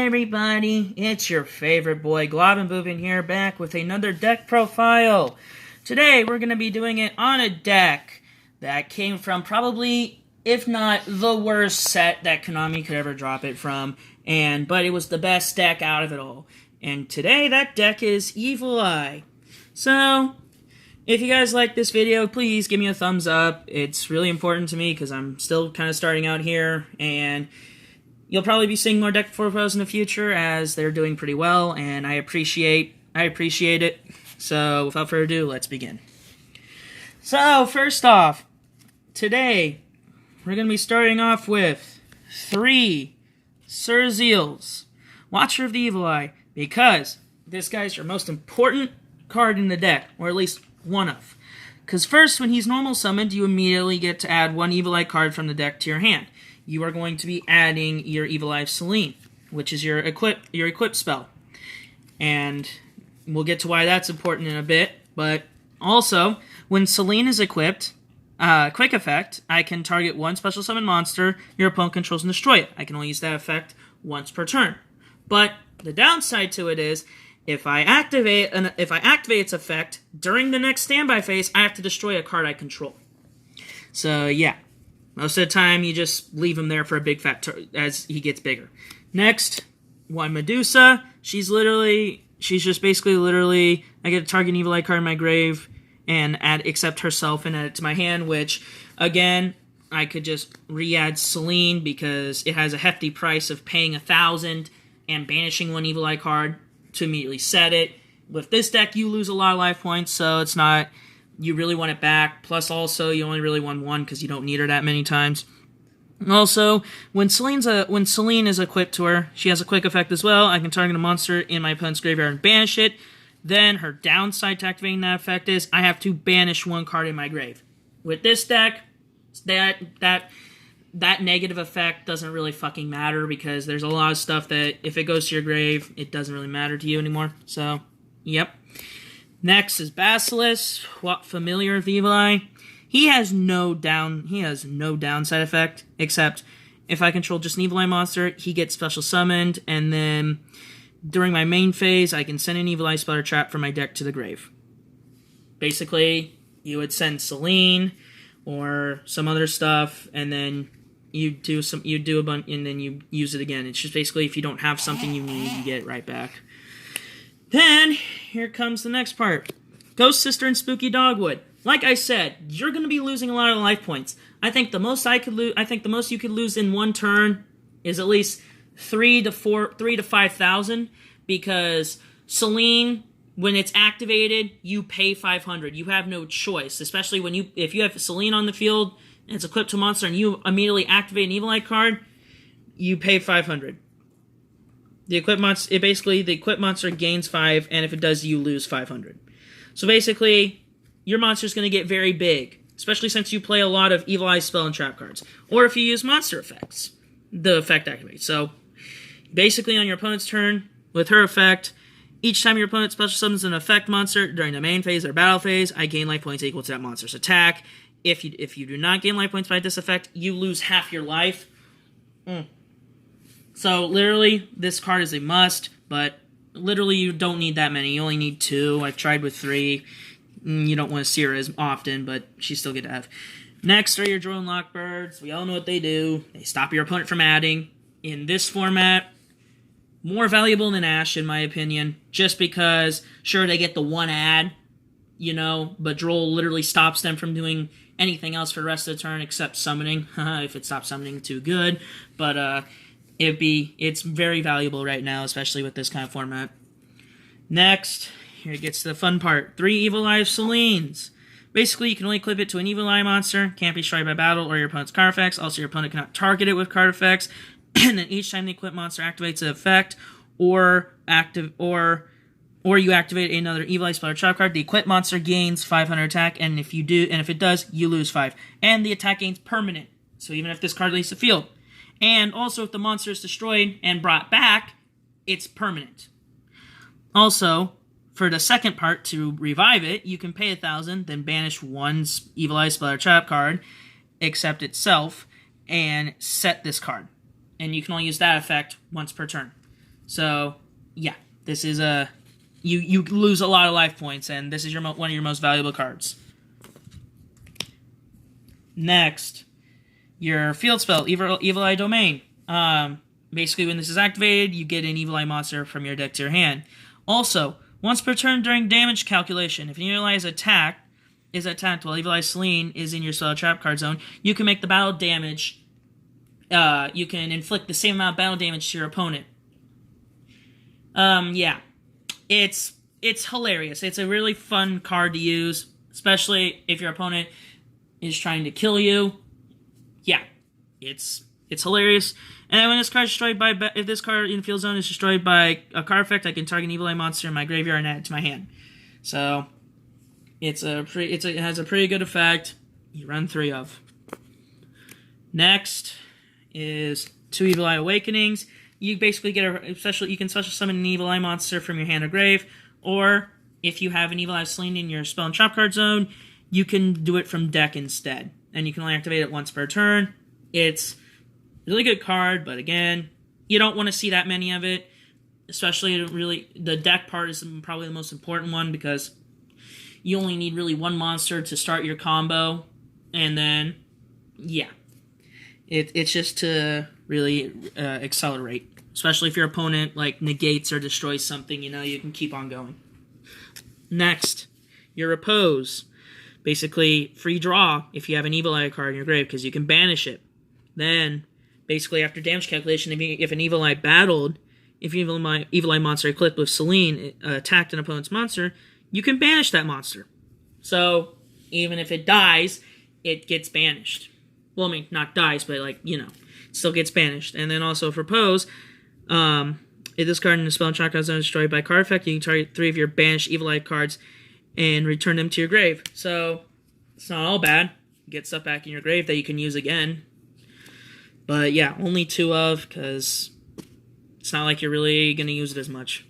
Hey everybody, it's your favorite boy Globin here, back with another deck profile. Today we're going to be doing it on a deck that came from probably, if not the worst set that Konami could ever drop it from, but it was the best deck out of it all. And today that deck is Evil Eye. So, if you guys like this video, please give me a thumbs up. It's really important to me because I'm still kind of starting out here, and you'll probably be seeing more deck profiles in the future as they're doing pretty well, and I appreciate it. So, without further ado, let's begin. So, first off, today, we're going to be starting off with 3 Surzeals, Watcher of the Evil Eye, because this guy's your most important card in the deck, or at least one of. Because first, when he's normal summoned, you immediately get to add 1 Evil Eye card from the deck to your hand. You are going to be adding your Evil Eye Selene, which is your equip spell. And we'll get to why that's important in a bit. But also, when Selene is equipped, quick effect, I can target 1 special summon monster your opponent controls and destroy it. I can only use that effect once per turn. But the downside to it is, if I activate its effect during the next standby phase, I have to destroy a card I control. So yeah. Most of the time, you just leave him there for a big fat as he gets bigger. Next, 1 Medusa. She's just basically literally, I get to target an Evil Eye card in my grave and accept herself and add it to my hand, which, again, I could just re-add Selene because it has a hefty price of paying 1,000 and banishing 1 Evil Eye card to immediately set it. With this deck, you lose a lot of life points, so it's not... You really want it back, plus also you only really want 1 because you don't need her that many times. Also, when Selene is equipped to her, she has a quick effect as well. I can target a monster in my opponent's graveyard and banish it. Then her downside to activating that effect is I have to banish 1 card in my grave. With this deck, that negative effect doesn't really fucking matter because there's a lot of stuff that if it goes to your grave, it doesn't really matter to you anymore. So, yep. Next is Basilisk, Familiar of the Evil Eye. He has no downside effect, except if I control just an Evil Eye monster, he gets special summoned, and then during my main phase, I can send an Evil Eye spell or trap from my deck to the grave. Basically, you would send Selene or some other stuff, and then you do a bunch, and then you use it again. It's just basically if you don't have something you need, you get it right back. Then, here comes the next part. Ghost Sister and Spooky Dogwood. Like I said, you're going to be losing a lot of life points. I think the most you could lose in 1 turn is at least 3 to 5,000, because Selene, when it's activated, you pay 500. You have no choice, especially if you have Selene on the field and it's equipped to a monster and you immediately activate an Evil Eye card, you pay 500. The equip monster gains 5, and if it does, you lose 500. So basically, your monster's going to get very big, especially since you play a lot of Evil Eye spell and trap cards. Or if you use monster effects, the effect activates. So, basically on your opponent's turn, with her effect, each time your opponent special summons an effect monster during the main phase or battle phase, I gain life points equal to that monster's attack. If you do not gain life points by this effect, you lose half your life. So, literally, this card is a must, but literally you don't need that many. You only need 2. I've tried with 3. You don't want to see her as often, but she's still good to have. Next are your Drone Lockbirds. We all know what they do. They stop your opponent from adding. In this format, more valuable than Ash, in my opinion, just because, sure, they get the 1 add, but Droll literally stops them from doing anything else for the rest of the turn except summoning, if it stops summoning too good, but, it's very valuable right now, especially with this kind of format. Next, here gets to the fun part. 3 Evil Eye Selenes. Basically, you can only equip it to an Evil Eye monster, can't be destroyed by battle or your opponent's card effects. Also, your opponent cannot target it with card effects. And then each time the equipped monster activates an effect, or you activate another Evil Eye spell or trap card, the equipped monster gains 500 attack, and if it does, you lose 5. And the attack gains permanent. So even if this card leaves the field. And also, if the monster is destroyed and brought back, it's permanent. Also, for the second part, to revive it, you can pay 1,000, then banish 1 Evil Eye spell or trap card, except itself, and set this card. And you can only use that effect once per turn. So, yeah, this is a... You lose a lot of life points, and this is one of your most valuable cards. Next, your field spell, Evil Eye Domain. Basically, when this is activated, you get an Evil Eye monster from your deck to your hand. Also, once per turn during damage calculation, if an Evil Eye is attacked while Evil Eye Selene is in your spell trap card zone, you can make the battle damage. You can inflict the same amount of battle damage to your opponent. Yeah. It's hilarious. It's a really fun card to use, especially if your opponent is trying to kill you. Yeah, it's hilarious. And when this card is destroyed if this card in the field zone is destroyed by a card effect, I can target an Evil Eye monster in my graveyard and add it to my hand. So it has a pretty good effect. You run 3 of. Next is 2 Evil Eye Awakenings. You basically get you can special summon an Evil Eye monster from your hand or grave, or if you have an Evil Eye Selene in your spell and trap card zone, you can do it from deck instead, and you can only activate it once per turn. It's a really good card, but again, you don't want to see that many of it, especially the deck part is probably the most important one, because you only need really 1 monster to start your combo, and then, yeah. It's just to really accelerate. Especially if your opponent negates or destroys something, you can keep on going. Next, your Repose. Basically, free draw if you have an Evil Eye card in your grave, because you can banish it. Then, basically, after damage calculation, if an Evil Eye battled, if Evil Eye monster equipped with Selene attacked an opponent's monster, you can banish that monster. So, even if it dies, it gets banished. Well, I mean, not dies, but it still gets banished. And then also for Repose, if this card in the spell and trap card zone is destroyed by card effect, you can target 3 of your banished Evil Eye cards and return them to your grave. So, it's not all bad. Get stuff back in your grave that you can use again. But yeah, only 2 of, because it's not like you're really going to use it as much.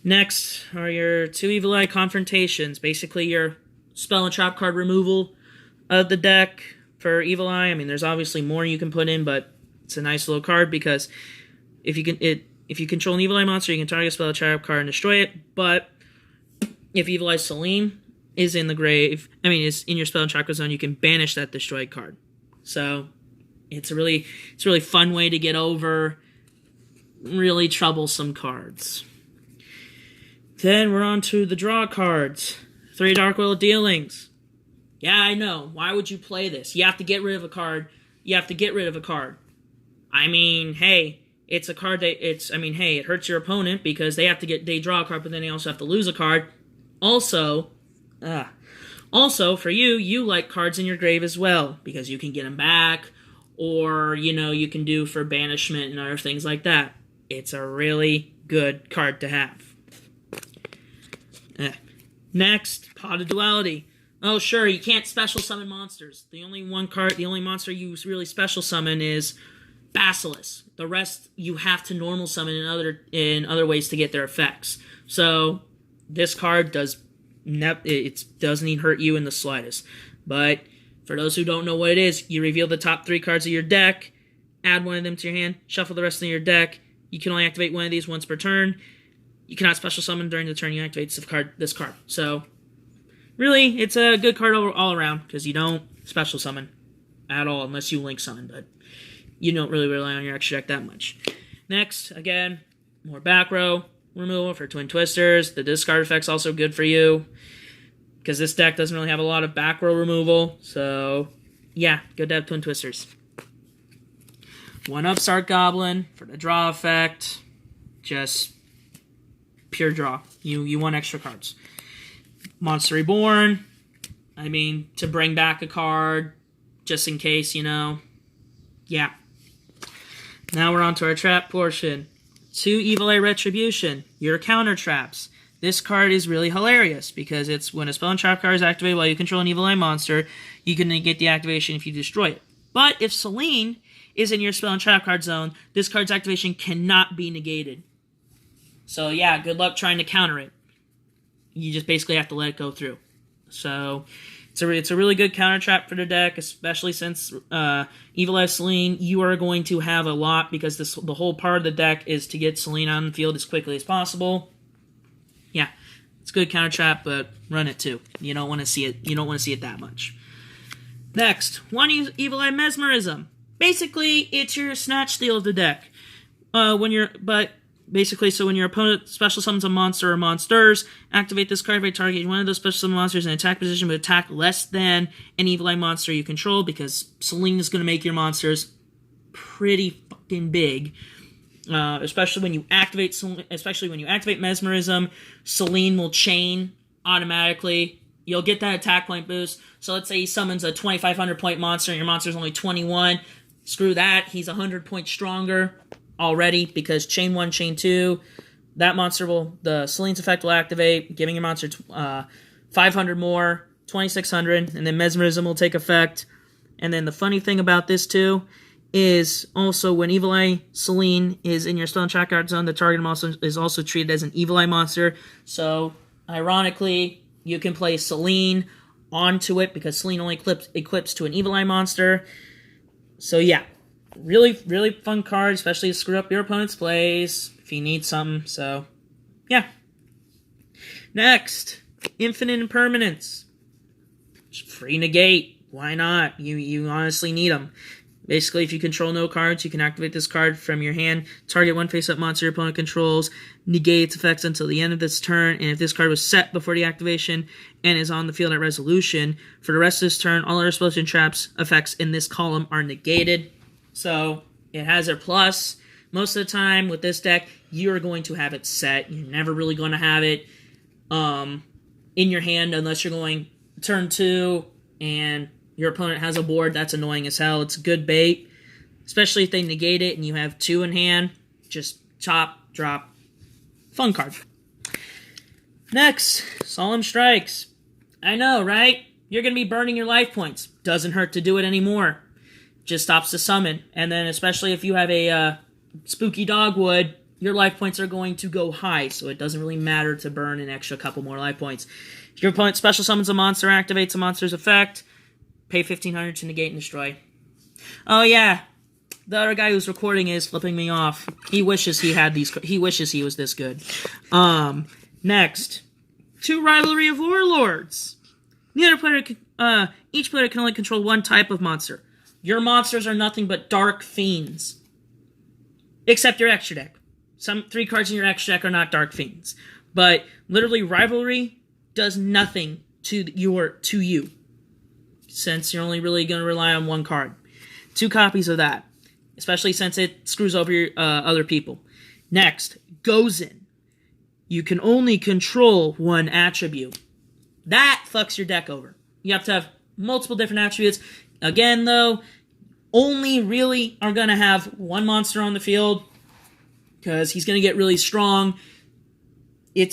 Next are your 2 Evil Eye Confrontations. Basically, your spell and trap card removal of the deck for Evil Eye. I mean, there's obviously more you can put in, but it's a nice little card, because if you control an Evil Eye monster, you can target a spell trap card and destroy it. But if Evil Eye Selene is in the grave, is in your spell and trap card zone, you can banish that destroyed card. So it's a really fun way to get over really troublesome cards. Then we're on to the draw cards. 3 Dark Will Dealings. Yeah, I know. Why would you play this? You have to get rid of a card. I mean, hey, it's a card that it hurts your opponent because they draw a card, but then they also have to lose a card. Also, for you like cards in your grave as well, because you can get them back, or, you can do for banishment and other things like that. It's a really good card to have. Next, Pot of Duality. Oh, sure, you can't special summon monsters. The only monster you really special summon is Basilisk. The rest you have to normal summon in other ways to get their effects. So this card doesn't even hurt you in the slightest. But for those who don't know what it is, you reveal the top 3 cards of your deck, add 1 of them to your hand, shuffle the rest of your deck. You can only activate 1 of these once per turn. You cannot special summon during the turn you activate this card. So really, it's a good card all around, because you don't special summon at all unless you link summon, but you don't really rely on your extra deck that much. Next, again, more back row removal for Twin Twisters. The discard effect's also good for you, because this deck doesn't really have a lot of back row removal, so yeah, good to have Twin Twisters. 1 Upstart Goblin for the draw effect. Just pure draw. You want extra cards. Monster Reborn. To bring back a card, just in case, Yeah. Now we're on to our trap portion. 2 Evil Eye Retribution. Your counter traps. This card is really hilarious, because it's when a spell and trap card is activated while you control an Evil Eye monster, you can negate the activation if you destroy it. But if Selene is in your spell and trap card zone, this card's activation cannot be negated. So yeah, good luck trying to counter it. You just basically have to let it go through. So It's a really good counter trap for the deck, especially since Evil Eye Selene, you are going to have a lot because the whole part of the deck is to get Selene on the field as quickly as possible. Yeah, it's a good counter trap, but run it too. You don't want to see it. You don't want to see it that much. Next, one Evil Eye Mesmerism. Basically, it's your snatch steal of the deck. Basically, so when your opponent special summons a monster or monsters, activate this card by targeting one of those special summon monsters in attack position with attack less than an Evil Eye monster you control, because Selene is going to make your monsters pretty fucking big. Especially when you activate Mesmerism, Selene will chain automatically. You'll get that attack point boost. So let's say he summons a 2,500 point monster and your monster's only 21. Screw that. He's 100 points stronger already, because chain 1, chain 2, that monster the Selene's effect will activate, giving your monster 500 more, 2,600, and then Mesmerism will take effect. And then the funny thing about this too is also when Evil Eye Selene is in your spell and track card zone, the target monster is also treated as an Evil Eye monster. So ironically, you can play Selene onto it because Selene only equips to an Evil Eye monster. So yeah. Really, really fun card, especially to screw up your opponent's plays if you need something. So, yeah. Next, Infinite Impermanence. Free negate. Why not? You honestly need them. Basically, if you control no cards, you can activate this card from your hand. Target one face-up monster your opponent controls. Negate its effects until the end of this turn. And if this card was set before the activation and is on the field at resolution, for the rest of this turn, all other spells and traps effects in this column are negated. So, it has a plus. Most of the time, with this deck, you're going to have it set. You're never really going to have it in your hand unless you're going turn 2 and your opponent has a board. That's annoying as hell. It's good bait, especially if they negate it and you have 2 in hand. Just chop, drop. Fun card. Next, Solemn Strikes. I know, right? You're going to be burning your life points. Doesn't hurt to do it anymore. Just stops the summon. And then especially if you have a spooky dogwood, your life points are going to go high, so it doesn't really matter to burn an extra couple more life points. If your opponent special summons a monster, activates a monster's effect, pay 1,500 to negate and destroy. Oh yeah, the other guy who's recording is flipping me off. He wishes he had these. He wishes he was this good. Next, 2 Rivalry of Warlords. Each player can only control one type of monster. Your monsters are nothing but Dark Fiends. Except your extra deck. Some 3 cards in your extra deck are not Dark Fiends. But literally, Rivalry does nothing to you. Since you're only really going to rely on 1 card. 2 copies of that. Especially since it screws over your other people. Next, Gozen. You can only control 1 attribute. That fucks your deck over. You have to have multiple different attributes. Again, though, only really are going to have 1 monster on the field because he's going to get really strong. It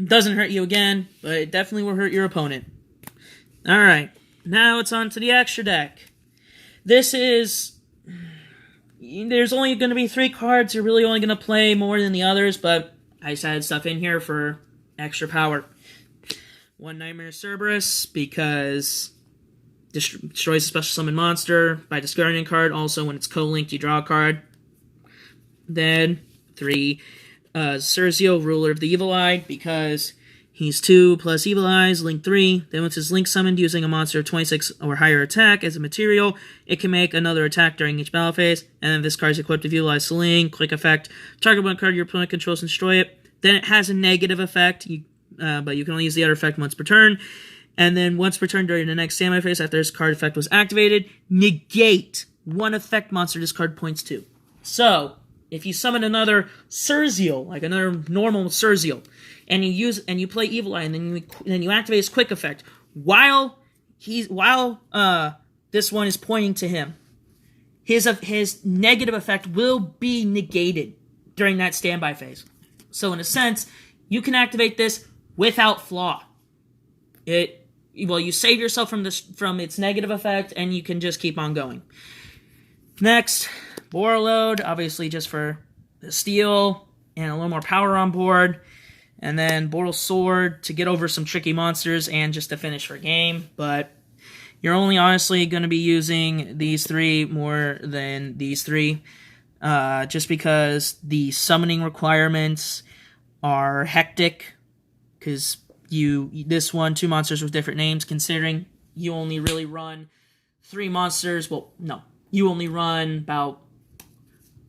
doesn't hurt you again, but it definitely will hurt your opponent. Alright, now it's on to the extra deck. There's only going to be 3 cards. You're really only going to play more than the others, but I just added stuff in here for extra power. 1 Nightmare Cerberus, because destroys a special summon monster by discarding a card. Also, when it's co-linked, you draw a card. Then 3 Cerzio, Ruler of the Evil Eye, because he's 2 plus Evil Eyes, link 3. Then once his link summoned using a monster of 26 or higher attack as a material, it can make another attack during each battle phase. And then this card is equipped with Evil Eye Selene, quick effect. Target 1 card your opponent controls and destroy it. Then it has a negative effect, but you can only use the other effect once per turn. And then once per turn during the next standby phase after this card effect was activated, negate 1 effect monster this card points to. So, if you summon another Cerzio, like another normal Cerzio, and you play Evil Eye, and then you activate his quick effect while this one is pointing to him, his negative effect will be negated during that standby phase. So in a sense, you can activate this without flaw. You save yourself from its negative effect, and you can just keep on going. Next, Borreload, obviously just for the steal and a little more power on board. and then Boral Sword to get over some tricky monsters and just to finish for game. But you're only honestly going to be using these 3 more than these 3, just because the summoning requirements are hectic, because this one, 2 monsters with different names, considering you only really run 3 monsters. Well, no, you only run about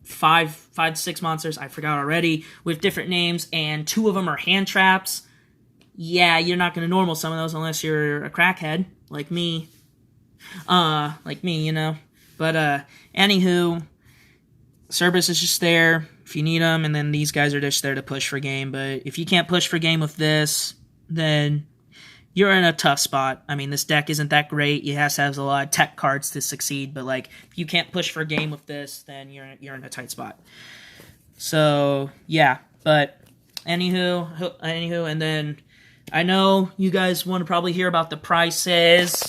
5 to 6 monsters, I forgot already, with different names, and 2 of them are hand traps. Yeah, you're not going to normal summon those unless you're a crackhead, like me. You know. But, anywho, Cerberus is just there if you need them, and then these guys are just there to push for game. But if you can't push for game with this, then you're in a tough spot. I mean, this deck isn't that great. It has to have a lot of tech cards to succeed, but, like, if you can't push for game with this, then you're in a tight spot. So, yeah. But, anywho, and then I know you guys want to probably hear about the prices.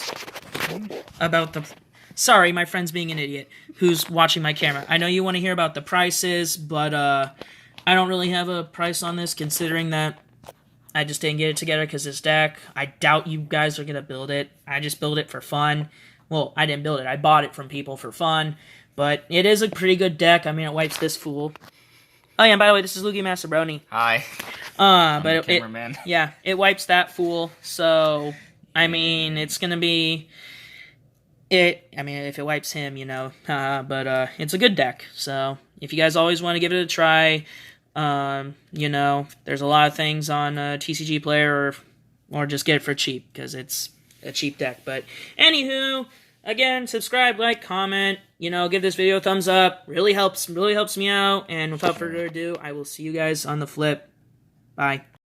Sorry, my friend's being an idiot who's watching my camera. I know you want to hear about the prices, but I don't really have a price on this, considering that I just didn't get it together because this deck, I doubt you guys are going to build it. I just built it for fun. Well, I didn't build it. I bought it from people for fun. But it is a pretty good deck. I mean, it wipes this fool. Oh, yeah, and by the way, this is Loogie Masterbrony. Hi. But it wipes that fool. So, I mean, it's going to be... if it wipes him, you know. But it's a good deck. So, if you guys always want to give it a try... you know, there's a lot of things on TCG Player, or just get it for cheap, because it's a cheap deck. But, anywho, again, subscribe, like, comment, you know, give this video a thumbs up. Really helps me out, and without further ado, I will see you guys on the flip. Bye.